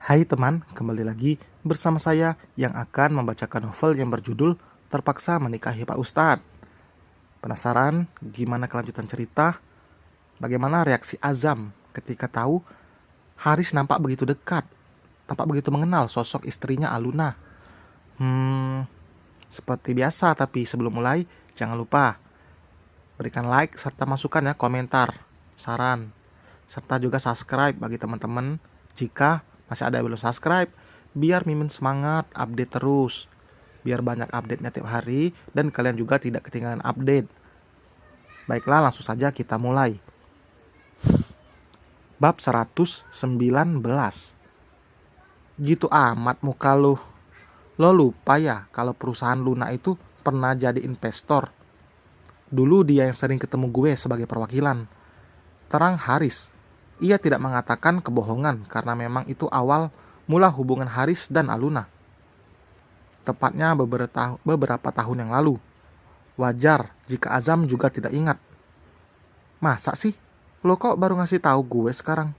Hai teman, kembali lagi bersama saya yang akan membacakan novel yang berjudul Terpaksa Menikahi Pak Ustadz. Penasaran gimana kelanjutan cerita? Bagaimana reaksi Azam ketika tahu Haris nampak begitu dekat, tampak begitu mengenal sosok istrinya Aluna? Hmm, Seperti biasa, tapi sebelum mulai, jangan lupa berikan like serta masukan ya, komentar, saran, serta juga subscribe bagi teman-teman jika masih ada yang belum subscribe, biar Mimin semangat update terus, biar banyak update-nya tiap hari dan kalian juga tidak ketinggalan update. Baiklah, langsung saja kita mulai. Bab 119. Gitu amat muka lu. Lo lupa ya kalau perusahaan Luna itu pernah jadi investor. Dulu dia yang sering ketemu gue sebagai perwakilan. Terang Haris, ia tidak mengatakan kebohongan karena memang itu awal mula hubungan Haris dan Aluna. Tepatnya beberapa tahun yang lalu. Wajar jika Azam juga tidak ingat. Masa sih? Lo kok baru ngasih tahu gue sekarang?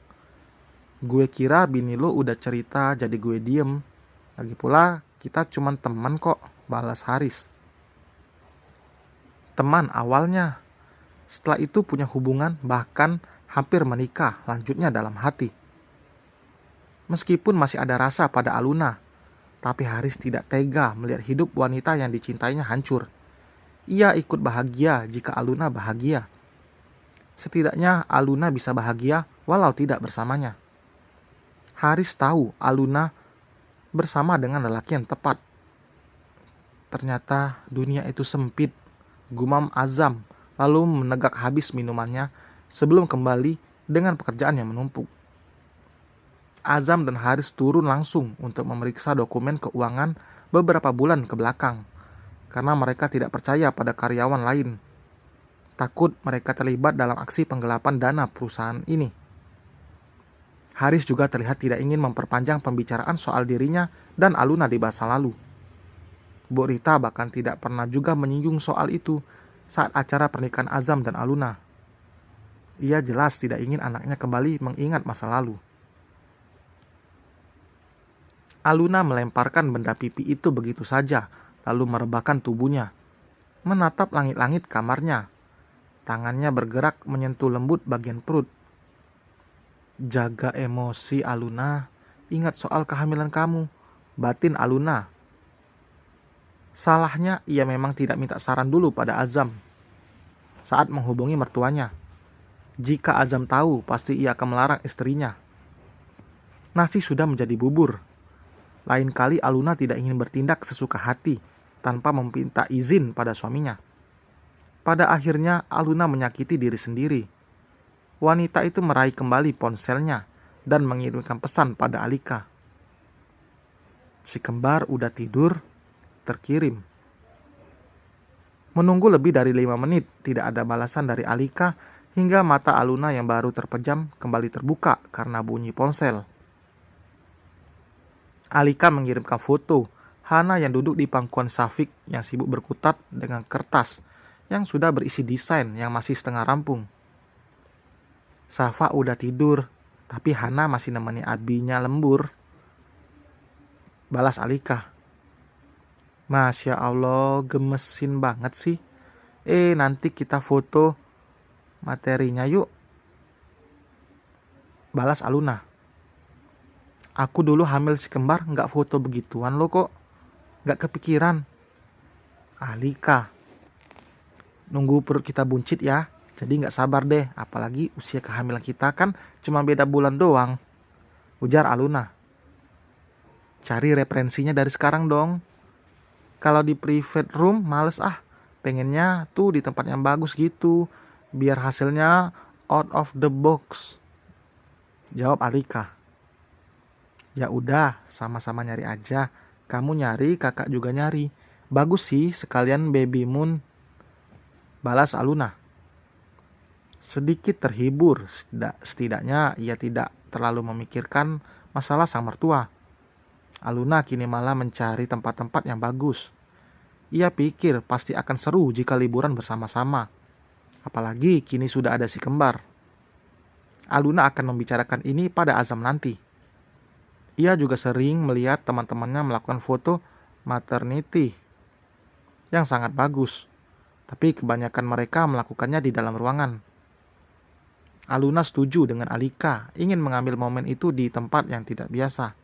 Gue kira bini lo udah cerita jadi gue diem. Lagi pula kita cuman teman kok, balas Haris. Teman awalnya. Setelah itu punya hubungan bahkan hampir menikah, lanjutnya dalam hati. Meskipun masih ada rasa pada Aluna, tapi Haris tidak tega melihat hidup wanita yang dicintainya hancur. Ia ikut bahagia jika Aluna bahagia. Setidaknya Aluna bisa bahagia walau tidak bersamanya. Haris tahu Aluna bersama dengan lelaki yang tepat. Ternyata dunia itu sempit, gumam Azam, lalu menegak habis minumannya sebelum kembali dengan pekerjaan yang menumpuk. Azam dan Haris turun langsung untuk memeriksa dokumen keuangan beberapa bulan ke belakang, karena mereka tidak percaya pada karyawan lain. Takut mereka terlibat dalam aksi penggelapan dana perusahaan ini. Haris juga terlihat tidak ingin memperpanjang pembicaraan soal dirinya dan Aluna di masa lalu. Bu Rita bahkan tidak pernah juga menyinggung soal itu saat acara pernikahan Azam dan Aluna. Ia jelas tidak ingin anaknya kembali mengingat masa lalu. Aluna melemparkan benda pipi itu begitu saja, lalu merebahkan tubuhnya. Menatap langit-langit kamarnya. Tangannya bergerak menyentuh lembut bagian perut. Jaga emosi Aluna, ingat soal kehamilan kamu, batin Aluna. Salahnya ia memang tidak minta saran dulu pada Azam saat menghubungi mertuanya. Jika Azam tahu, pasti ia akan melarang istrinya. Nasi sudah menjadi bubur. Lain kali Aluna tidak ingin bertindak sesuka hati tanpa meminta izin pada suaminya. Pada akhirnya Aluna menyakiti diri sendiri. Wanita itu meraih kembali ponselnya dan mengirimkan pesan pada Alika. Si kembar udah tidur, terkirim. Menunggu lebih dari 5 menit tidak ada balasan dari Alika hingga mata Aluna yang baru terpejam kembali terbuka karena bunyi ponsel. Alika mengirimkan foto Hana yang duduk di pangkuan Safik yang sibuk berkutat dengan kertas yang sudah berisi desain yang masih setengah rampung. Safa udah tidur, tapi Hana masih nemani abinya lembur. Balas Alika. Masya Allah, gemesin banget sih. Nanti kita foto materinya yuk. Balas Aluna. Aku dulu hamil si kembar nggak foto begituan lo kok. Nggak kepikiran. Alika. Nunggu perut kita buncit ya. Jadi nggak sabar deh. Apalagi usia kehamilan kita kan cuma beda bulan doang. Ujar Aluna. Cari referensinya dari sekarang dong. Kalau di private room males ah. Pengennya tuh di tempat yang bagus gitu. Biar hasilnya out of the box. Jawab Alika. Ya udah, sama-sama nyari aja. Kamu nyari, kakak juga nyari. Bagus sih, sekalian baby moon. Balas Aluna. Sedikit terhibur, setidaknya ia tidak terlalu memikirkan masalah sang mertua. Aluna kini malah mencari tempat-tempat yang bagus. Ia pikir pasti akan seru jika liburan bersama-sama. Apalagi kini sudah ada si kembar. Aluna akan membicarakan ini pada Azam nanti. Ia juga sering melihat teman-temannya melakukan foto maternity yang sangat bagus, tapi kebanyakan mereka melakukannya di dalam ruangan. Aluna setuju dengan Alika, ingin mengambil momen itu di tempat yang tidak biasa.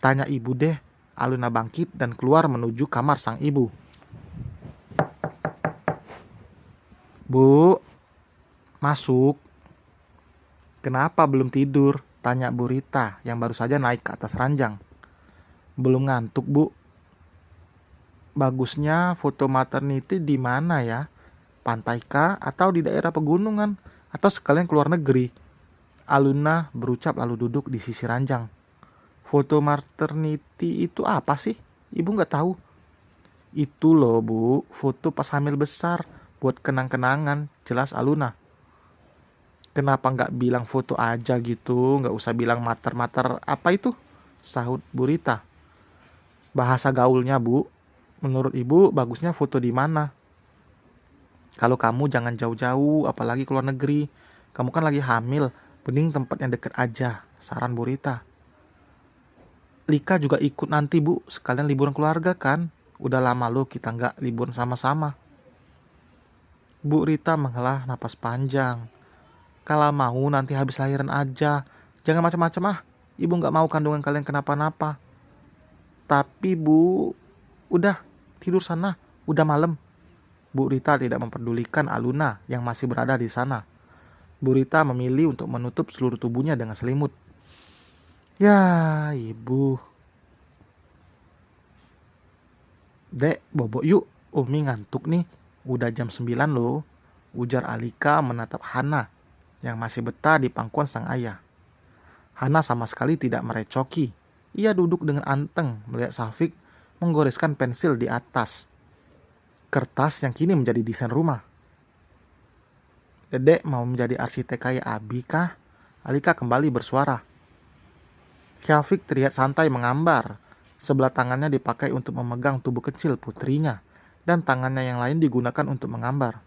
Tanya ibu deh. Aluna bangkit dan keluar menuju kamar sang ibu. Bu, masuk. Kenapa belum tidur? Tanya Bu Rita yang baru saja naik ke atas ranjang. Belum ngantuk, Bu. Bagusnya foto maternity di mana ya? Pantai kah atau di daerah pegunungan? Atau sekalian keluar negeri? Aluna berucap lalu duduk di sisi ranjang. Foto maternity itu apa sih? Ibu nggak tahu. Itu loh Bu, foto pas hamil besar. Buat kenang-kenangan, jelas Aluna. Kenapa nggak bilang foto aja gitu? Nggak usah bilang mater-mater apa itu? Sahut Bu Rita. Bahasa gaulnya Bu. Menurut ibu bagusnya foto di mana? Kalau kamu jangan jauh-jauh, apalagi keluar negeri. Kamu kan lagi hamil, mending tempat yang deket aja, saran Bu Rita. Lika juga ikut nanti Bu, sekalian liburan keluarga kan. Udah lama loh kita nggak liburan sama-sama. Bu Rita menghela napas panjang. Kalau mau nanti habis lahiran aja. Jangan macam-macam ah. Ibu nggak mau kandungan kalian kenapa-napa. Tapi Bu, udah tidur sana, udah malam. Bu Rita tidak memperdulikan Aluna yang masih berada di sana. Bu Rita memilih untuk menutup seluruh tubuhnya dengan selimut. Ya, ibu. Dek, bobok yuk. Umi ngantuk nih. Udah jam 9 loh. Ujar Alika menatap Hana yang masih betah di pangkuan sang ayah. Hana sama sekali tidak merecoki. Ia duduk dengan anteng melihat Safik menggoreskan pensil di atas kertas yang kini menjadi desain rumah. Dedek mau menjadi arsitek kayak Abi kah? Alika kembali bersuara. Syafiq terlihat santai mengambar. Sebelah tangannya dipakai untuk memegang tubuh kecil putrinya, dan tangannya yang lain digunakan untuk mengambar.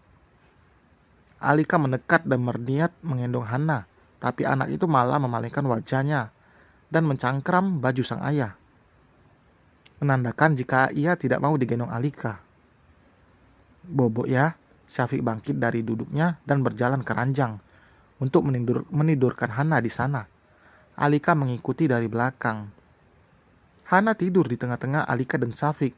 Alika mendekat dan berniat menggendong Hana, tapi anak itu malah memalingkan wajahnya dan mencangkram baju sang ayah, menandakan jika ia tidak mau digendong Alika. Bobok ya, Syafiq bangkit dari duduknya dan berjalan ke ranjang untuk menidurkan Hana di sana. Alika mengikuti dari belakang. Hana tidur di tengah-tengah Alika dan Syafiq.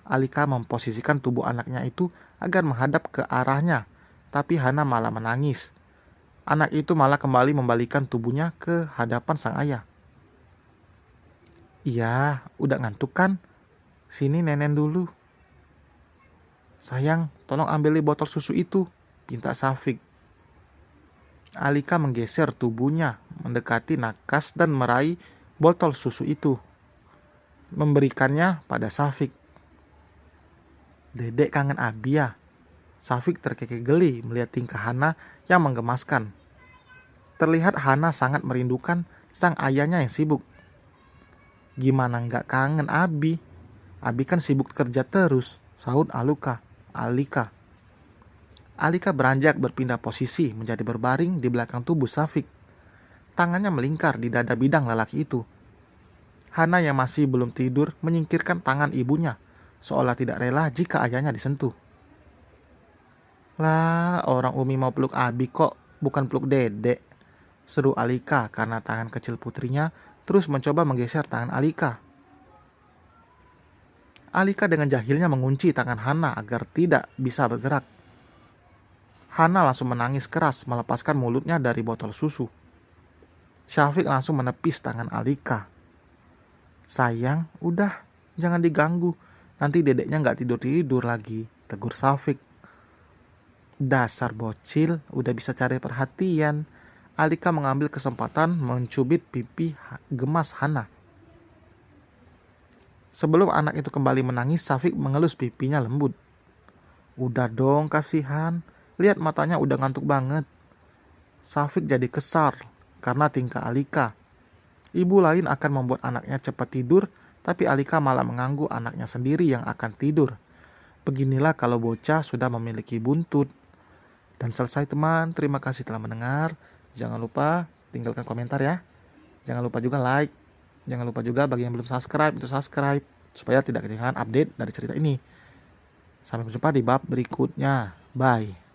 Alika memposisikan tubuh anaknya itu agar menghadap ke arahnya, tapi Hana malah menangis. Anak itu malah kembali membalikkan tubuhnya ke hadapan sang ayah. Iya, udah ngantuk kan? Sini nenek dulu. Sayang, tolong ambil botol susu itu, pinta Syafiq. Alika menggeser tubuhnya, mendekati nakas dan meraih botol susu itu, memberikannya pada Syafiq. Dedek kangen Abi ya? Syafiq terkekeh geli melihat tingkah Hana yang menggemaskan. Terlihat Hana sangat merindukan sang ayahnya yang sibuk. Gimana nggak kangen Abi? Abi kan sibuk kerja terus, sahut Alika. Alika beranjak berpindah posisi menjadi berbaring di belakang tubuh Syafiq. Tangannya melingkar di dada bidang lelaki itu. Hana yang masih belum tidur menyingkirkan tangan ibunya, seolah tidak rela jika ayahnya disentuh. Lah, orang Umi mau peluk Abi kok, bukan peluk dedek, seru Alika karena tangan kecil putrinya terus mencoba menggeser tangan Alika. Alika dengan jahilnya mengunci tangan Hana agar tidak bisa bergerak. Hana langsung menangis keras melepaskan mulutnya dari botol susu. Syafiq langsung menepis tangan Alika. Sayang, udah, jangan diganggu. Nanti dedeknya gak tidur-tidur lagi, tegur Syafiq. Dasar bocil, udah bisa cari perhatian. Alika mengambil kesempatan mencubit pipi gemas Hana. Sebelum anak itu kembali menangis, Syafiq mengelus pipinya lembut. Udah dong, kasihan. Lihat matanya udah ngantuk banget. Syafiq jadi kesal karena tingkah Alika. Ibu lain akan membuat anaknya cepat tidur, tapi Alika malah mengganggu anaknya sendiri yang akan tidur. Beginilah kalau bocah sudah memiliki buntut. Dan selesai teman, terima kasih telah mendengar. Jangan lupa tinggalkan komentar ya. Jangan lupa juga like. Jangan lupa juga bagi yang belum subscribe itu subscribe supaya tidak ketinggalan update dari cerita ini. Sampai berjumpa di bab berikutnya. Bye.